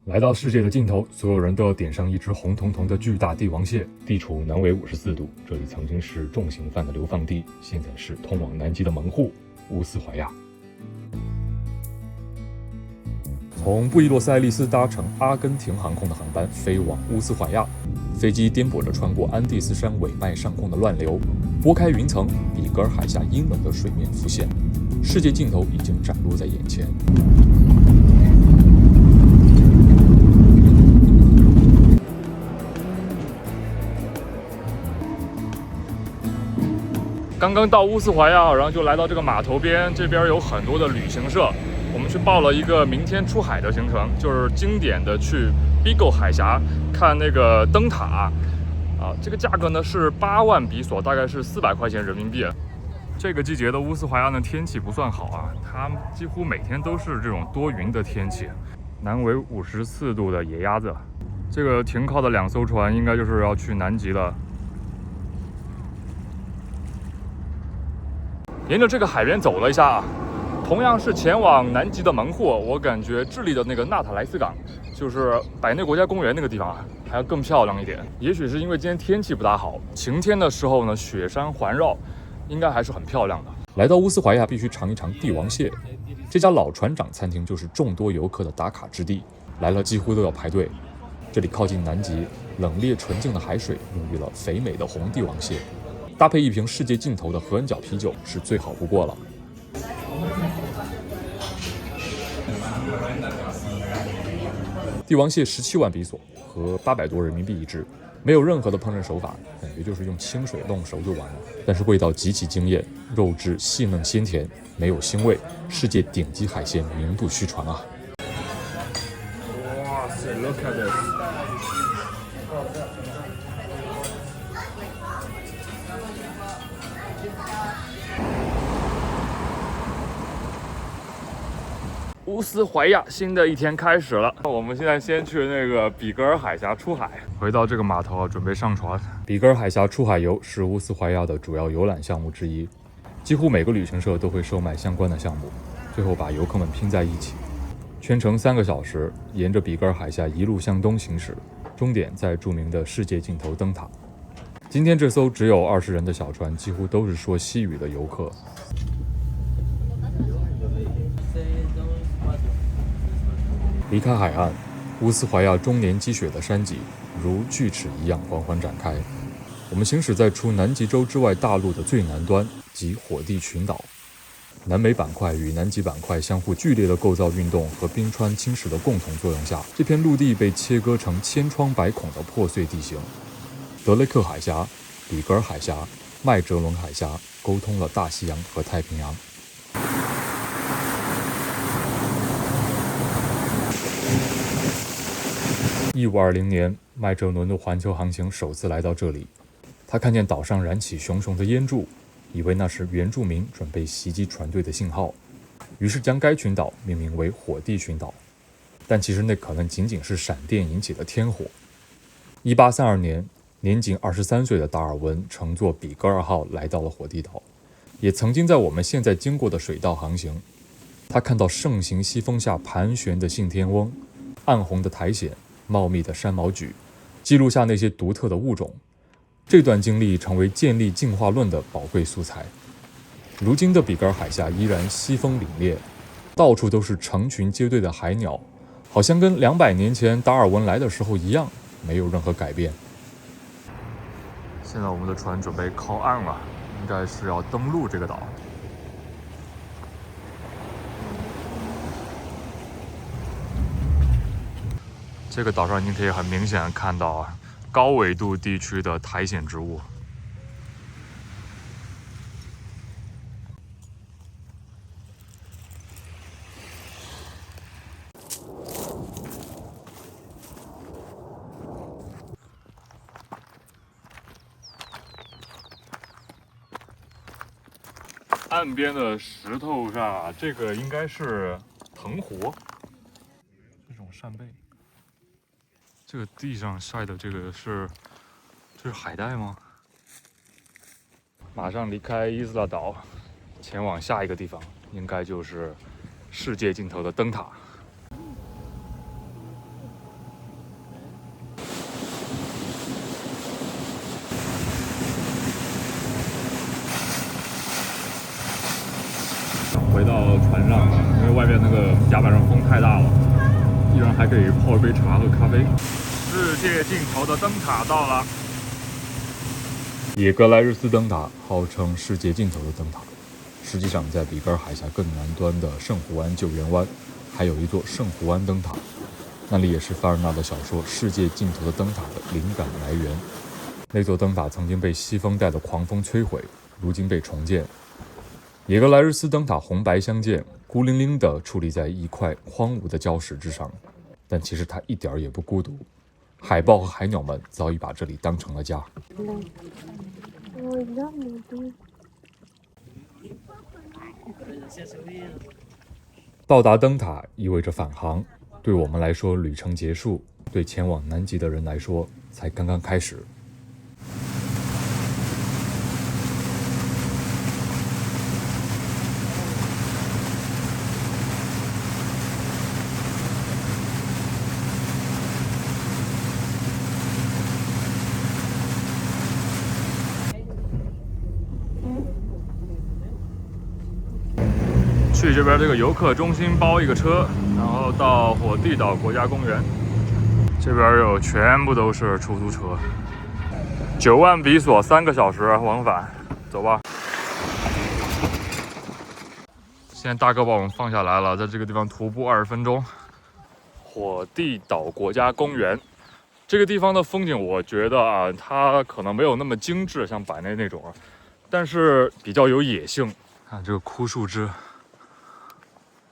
來到世界的盡頭，所有人都要點上一隻紅彤彤的巨大帝王蟹。地處南緯54度，這裡曾經是重刑犯的流放地，現在是通往南極的門戶烏斯懷亞。從布宜諾斯艾利斯搭乘阿根廷航空的航班飛往烏斯懷亞，飛機顛簸着穿過安第斯山尾脈上空的亂流，撥開雲層，比格爾海峽陰冷的水面浮現，世界盡頭已經展露在眼前。刚刚到乌斯怀亞，然後就來到這個碼頭邊，這邊有很多的旅行社。我們去報了一個明天出海的行程，就是經典的去 Beagle 海峽看那個燈塔。這個價格呢是8萬比索，大概是400塊錢人民幣。這個季節的烏斯懷亞呢天氣不算好啊，它幾乎每天都是這種多雲的天氣。南緯54度的野鴨子，這個停靠的2艘船應該就是要去南極了。沿着這個海邊走了一下啊，同樣是前往南極的門戶，我感覺智利的那個納塔萊斯港，就是百內國家公園那個地方啊，還要更漂亮一點。也許是因為今天天氣不大好，晴天的時候呢，雪山環繞，應該還是很漂亮的。來到烏斯懷亞必須嘗一嘗帝王蟹，這家老船長餐廳就是眾多遊客的打卡之地，來了幾乎都要排隊。這裡靠近南極，冷冽純淨的海水孕育了肥美的紅帝王蟹。搭配一瓶世界盡頭的合恩角啤酒是最好不過了。帝王蟹17萬比索，和800多人民幣一隻，沒有任何的烹飪手法，感覺就是用清水弄熟就完了。但是味道極其驚豔，肉質細嫩鮮甜，沒有腥味，世界頂級海鮮名不虛傳啊！哇塞 ，Look at this！烏斯懷亞新的一天開始了，我們現在先去那個比格爾海峽出海。回到這個碼頭啊，準備上船。比格爾海峽出海遊是烏斯懷亞的主要遊覽項目之一，幾乎每個旅行社都會售賣相關的項目，最後把遊客們拼在一起。全程3個小時，沿着比格爾海峽一路向東行駛，終點在著名的世界盡頭燈塔。今天這艘只有20人的小船，幾乎都是說西語的遊客。離開海岸，烏斯懷亞終年積雪的山脊如鋸齒一樣緩緩展開。我們行駛在除南極洲之外大陸的最南端，即火地群島。南美板塊與南極板塊相互劇烈的構造運動和冰川侵蝕的共同作用下，這片陸地被切割成千瘡百孔的破碎地形。德雷克海峽、比格爾海峽、麥哲倫海峽溝通了大西洋和太平洋。1520年，麥哲倫的環球航行首次來到這裡。他看見島上燃起熊熊的煙柱，以為那是原住民準備襲擊船隊的信號，於是將該群島命名為火地群島。但其實那可能僅僅是閃電引起的天火。1832年，年僅23歲的達爾文乘坐比格爾號來到了火地島，也曾經在我們現在經過的水道航行。他看到盛行西風下盤旋的信天翁，暗紅的苔蘚，茂密的山毛櫸，記錄下那些獨特的物種。這段經歷成為建立進化論的寶貴素材。如今的比格爾海峽依然西風凜冽，到處都是成群結隊的海鳥，好像跟200年前達爾文來的時候一樣，沒有任何改變。現在我們的船準備靠岸了，應該是要登陸這個島。這個島上你可以很明顯的看到高緯度地區的苔蘚植物。岸邊的石頭上，這個應該是藤壺，這種扇貝。這個地上曬的這個是海帶嗎？馬上離開伊斯拉島，前往下一個地方，應該就是世界盡頭的燈塔。回到船上了，因为外面那个甲板上風太大了，依然還可以泡一杯茶和咖啡。世界盡頭的燈塔到了。野格萊日斯燈塔號稱世界盡頭的燈塔，實際上在比格爾海峽更南端的聖胡安救援灣，還有一座聖胡安燈塔，那裡也是凡爾納的小說《世界盡頭的燈塔》的靈感來源。那座燈塔曾經被西風帶的狂風摧毀，如今被重建。野格萊日斯燈塔紅白相間，孤零零地矗立在一塊荒蕪的礁石之上，但其實它一點也不孤獨。海豹和海鳥們早已把這裡當成了家。到達燈塔意味着返航，對我們來說旅程結束，對前往南極的人來說才剛剛開始。去這邊這個遊客中心包一個車，然後到火地島國家公園。這邊有全部都是出租車，9萬比索3個小時往返，走吧。現在大哥把我們放下來了，在這個地方徒步20分鐘。火地島國家公園這個地方的風景，我覺得啊，它可能沒有那麼精緻，像百內那種，但是比較有野性。看這個枯樹枝。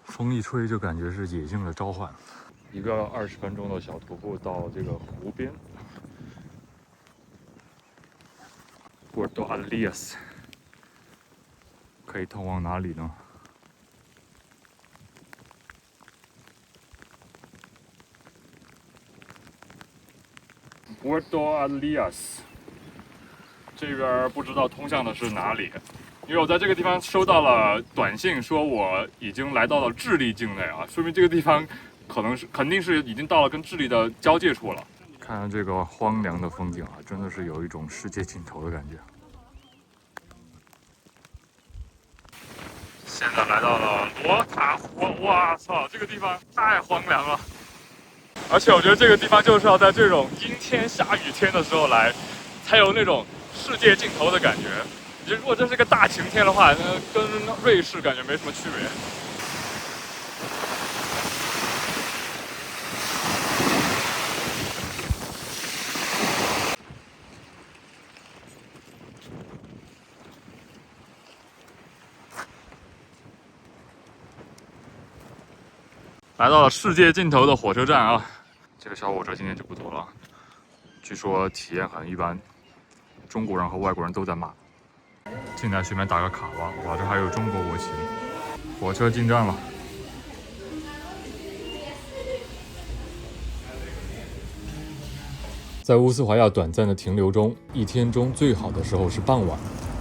風一吹就感覺是野性的召喚。一個20分鐘的小徒步到這個湖邊。Puerto Alias 可以通往哪裡呢？Puerto Alias 這邊不知道通向的是哪裡。因為我在這個地方收到了短信，說我已經來到了智利境內啊，說明這個地方肯定是已經到了跟智利的交界處了。看看這個荒涼的風景啊，真的是有一種世界盡頭的感覺。現在來到了羅塔湖，哇操，這個地方太荒涼了。而且我覺得這個地方就是要在這種陰天下雨天的時候來，才有那種世界盡頭的感覺。如果這是個大晴天的話，那跟瑞士感覺沒什麼區別。來到了世界盡頭的火車站啊，這個小火車今天就不坐了，據說體驗很一般，中國人和外國人都在罵。進來隨便打個卡吧，哇，這還有中國國旗。火車進站了。在烏斯懷亞短暫的停留中，一天中最好的時候是傍晚，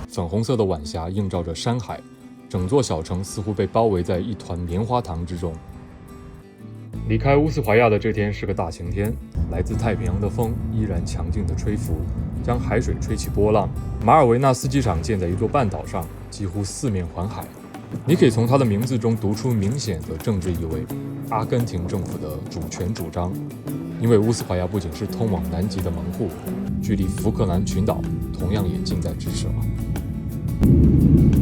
粉紅色的晚霞映照着山海，整座小城似乎被包圍在一團棉花糖之中。離開烏斯懷亞的這天是個大晴天，來自太平洋的風依然強勁地吹拂，將海水吹起波浪。馬爾維納斯機場建在一座半島上，幾乎四面環海。你可以從它的名字中讀出明顯的政治意味：阿根廷政府的主權主張。因為烏斯懷亞不僅是通往南極的門戶，距離福克蘭群島同樣也近在咫尺了。